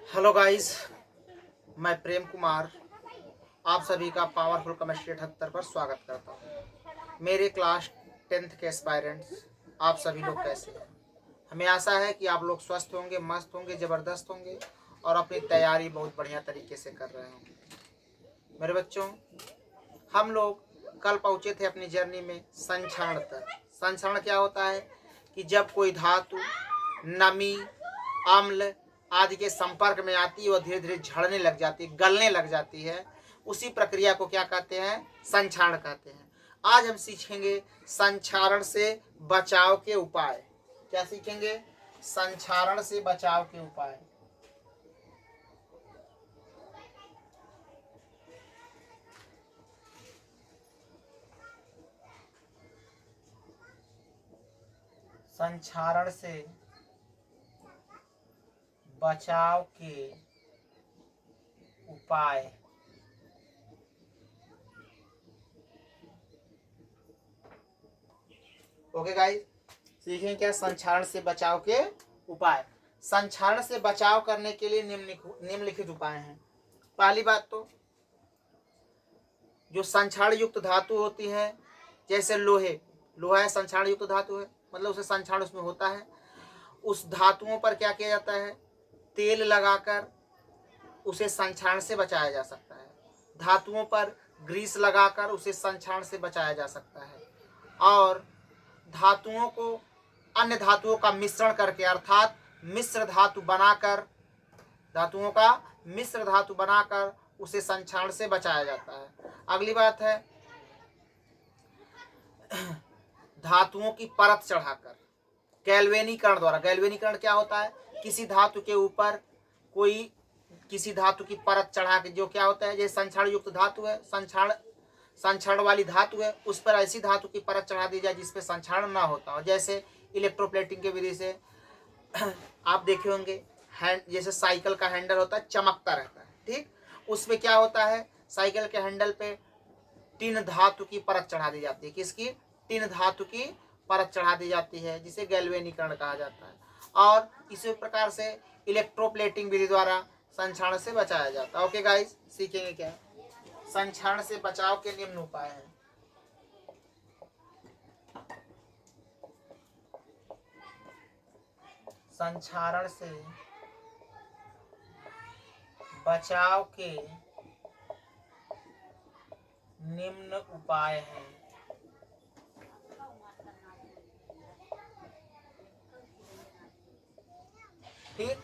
Hello guys, मैं प्रेम कुमार आप सभी का पावरफुल केमिस्ट्री 78 पर स्वागत करता हूँ। मेरे क्लास 10th के एस्पायरेंट्स, आप सभी लोग कैसे हैं? हमें आशा है कि आप लोग स्वस्थ होंगे, मस्त होंगे, ज़बरदस्त होंगे और अपनी तैयारी बहुत बढ़िया तरीके से कर रहे होंगे। मेरे बच्चों, हम लोग कल पहुँचे थे अपनी जर्नी में संक्षारण तक। संक्षारण क्या होता है कि जब कोई धातु नमी, अम्ल आदि के संपर्क में आती है, वह धीरे धीरे झड़ने लग जाती है, गलने लग जाती है। उसी प्रक्रिया को क्या कहते हैं? संक्षारण कहते हैं। आज हम सीखेंगे संक्षारण से बचाव के उपाय। क्या सीखेंगे? संक्षारण से बचाव के उपाय। संक्षारण से बचाव के उपाय। ओके गाइस, सीखेंगे क्या संक्षारण से बचाव के उपाय। संक्षारण से बचाव करने के लिए निम्नलिखित उपाय हैं। पहली बात तो जो संक्षारण युक्त धातु होती है, जैसे लोहा संक्षारण युक्त धातु है, मतलब उसे संक्षारण उसमें होता है। उस धातुओं पर क्या किया जाता है? तेल लगाकर उसे संक्षारण से बचाया जा सकता है। धातुओं पर ग्रीस लगाकर उसे संक्षारण से बचाया जा सकता है। और धातुओं को अन्य धातुओं का मिश्रण करके, अर्थात मिश्र धातु बनाकर, धातुओं का मिश्र धातु बनाकर उसे संक्षारण से बचाया जाता है। अगली बात है धातुओं की परत चढ़ाकर, गैल्वेनीकरण द्वारा। गैल्वेनीकरण क्या होता है? किसी धातु के ऊपर किसी धातु की परत चढ़ा के, जो क्या होता है, जैसे संक्षारण युक्त धातु है, संक्षारण वाली धातु है, उस पर ऐसी धातु की परत चढ़ा दी जाए जिसपे संक्षारण ना होता हो। जैसे इलेक्ट्रोप्लेटिंग की विधि से आप देखे होंगे, जैसे साइकिल का हैंडल होता है, चमकता रहता है, ठीक, उसमें क्या होता है, साइकिल के हैंडल पे टिन धातु की परत चढ़ा दी जाती है। किसकी? टिन धातु की परत चढ़ा दी जाती है, जिसे गैल्वेनीकरण कहा जाता है। और इसी प्रकार से इलेक्ट्रोप्लेटिंग विधि द्वारा संक्षारण से बचाया जाता है। ओके गाइस, सीखेंगे क्या? संक्षारण से बचाव के निम्न उपाय हैं। संक्षारण से बचाव के निम्न उपाय हैं। ठीक,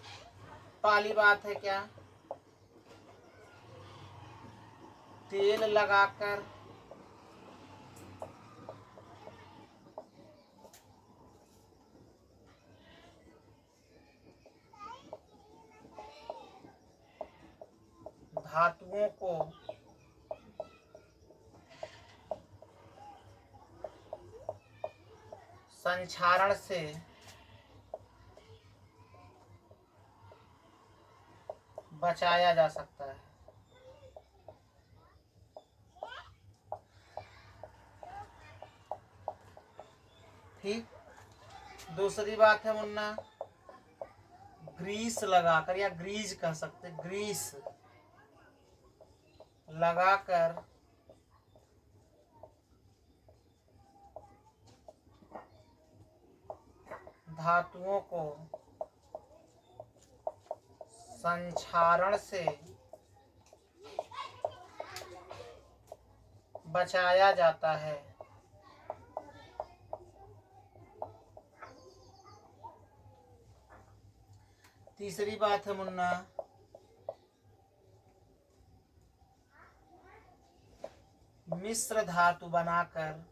पहली बात है क्या? तेल लगाकर धातुओं को संक्षारण से बचाया जा सकता है। ठीक, दूसरी बात है मुन्ना, ग्रीस लगाकर, या ग्रीज कह सकते, ग्रीस लगाकर धातुओं को संक्षारण से बचाया जाता है। तीसरी बात है मुन्ना, मिश्र धातु बनाकर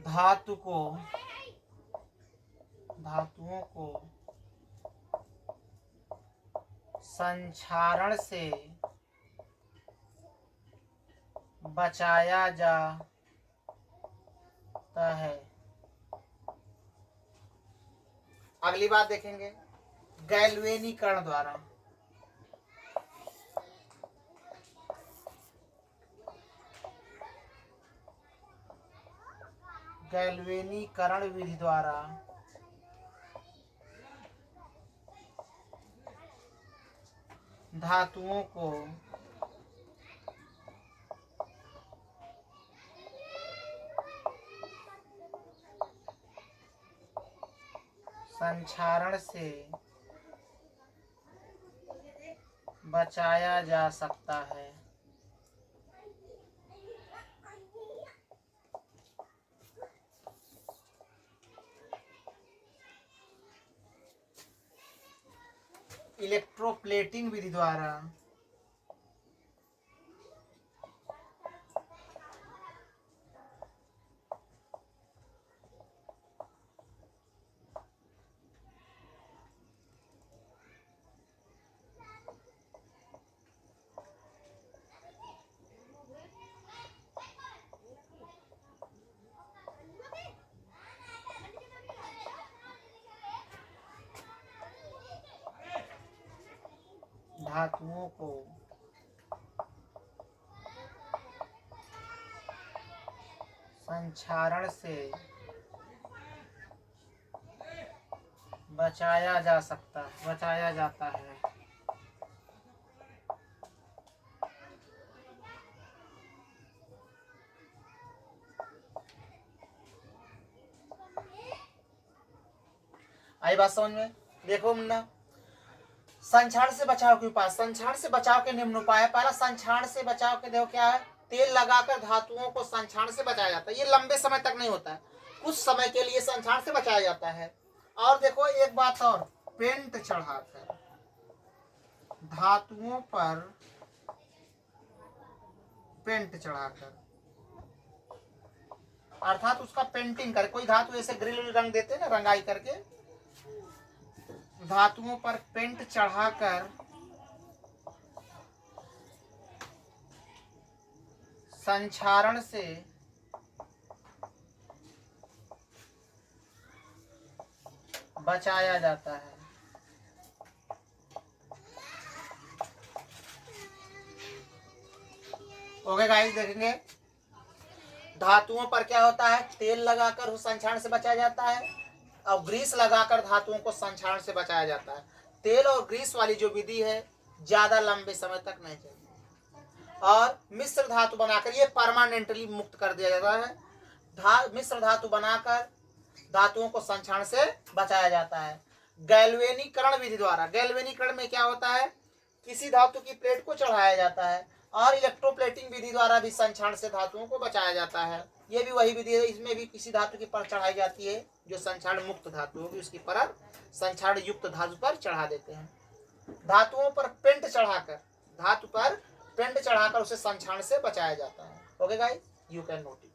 धातुओं को संक्षारण से बचाया जाता है। अगली बात देखेंगे, गैल्वेनीकरण द्वारा। गैल्वेनीकरण विधि द्वारा धातुओं को संक्षारण से बचाया जा सकता है। इलेक्ट्रोप्लेटिंग विधि द्वारा धातुओं को संक्षारण से बचाया जाता है। आई बात समझ में? देखो मुन्ना, संक्षारण से बचाव के उपाय, संक्षारण से बचाव के निम्न उपाय। पहला, संक्षारण से बचाव के देखो क्या है, तेल लगाकर धातुओं को संक्षारण से बचाया जाता है। ये लंबे समय तक नहीं होता है, कुछ समय के लिए संक्षारण से बचाया जाता है। और देखो एक बात और, पेंट चढ़ाकर धातुओं पर पेंट चढ़ाकर, अर्थात उसका पेंटिंग कर, कोई धातु ऐसे ग्रिल रंग देते हैं ना, रंगाई करके, धातुओं पर पेंट चढ़ाकर संक्षारण से बचाया जाता है। ओके गाइस, देखेंगे धातुओं पर क्या होता है, तेल लगाकर उस संक्षारण से बचाया जाता है, और ग्रीस लगाकर धातुओं को संक्षारण से बचाया जाता है। तेल और ग्रीस वाली जो विधि है ज्यादा लंबे समय तक नहीं चलती, और मिश्र धातु बनाकर ये परमानेंटली मुक्त कर दिया जाता है। मिश्र धातु बनाकर धातुओं को संक्षारण से बचाया जाता है। गैल्वेनीकरण विधि द्वारा, गैल्वेनीकरण में क्या होता है, किसी धातु की प्लेट को चढ़ाया जाता है, और इलेक्ट्रोप्लेटिंग विधि द्वारा भी संक्षारण से धातुओं को बचाया जाता है। ये भी वही विधि है, इसमें भी किसी धातु की परत चढ़ाई जाती है जो संक्षारण मुक्त धातु होगी, उसकी परत संक्षारण युक्त धातु पर चढ़ा देते हैं। धातुओं पर पेंट चढ़ाकर, धातु पर पेंट चढ़ाकर उसे संक्षारण से बचाया जाता है। Okay guys, you can note it.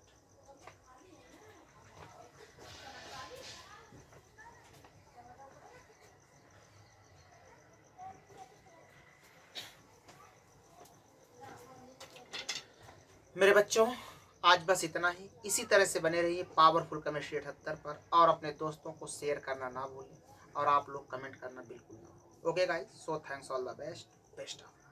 मेरे बच्चों, आज बस इतना ही। इसी तरह से बने रहिए पावरफुल केमिस्ट्री 78 पर, और अपने दोस्तों को शेयर करना ना भूलें, और आप लोग कमेंट करना बिल्कुल ना भूलें। Okay guys, so thanks, all the best of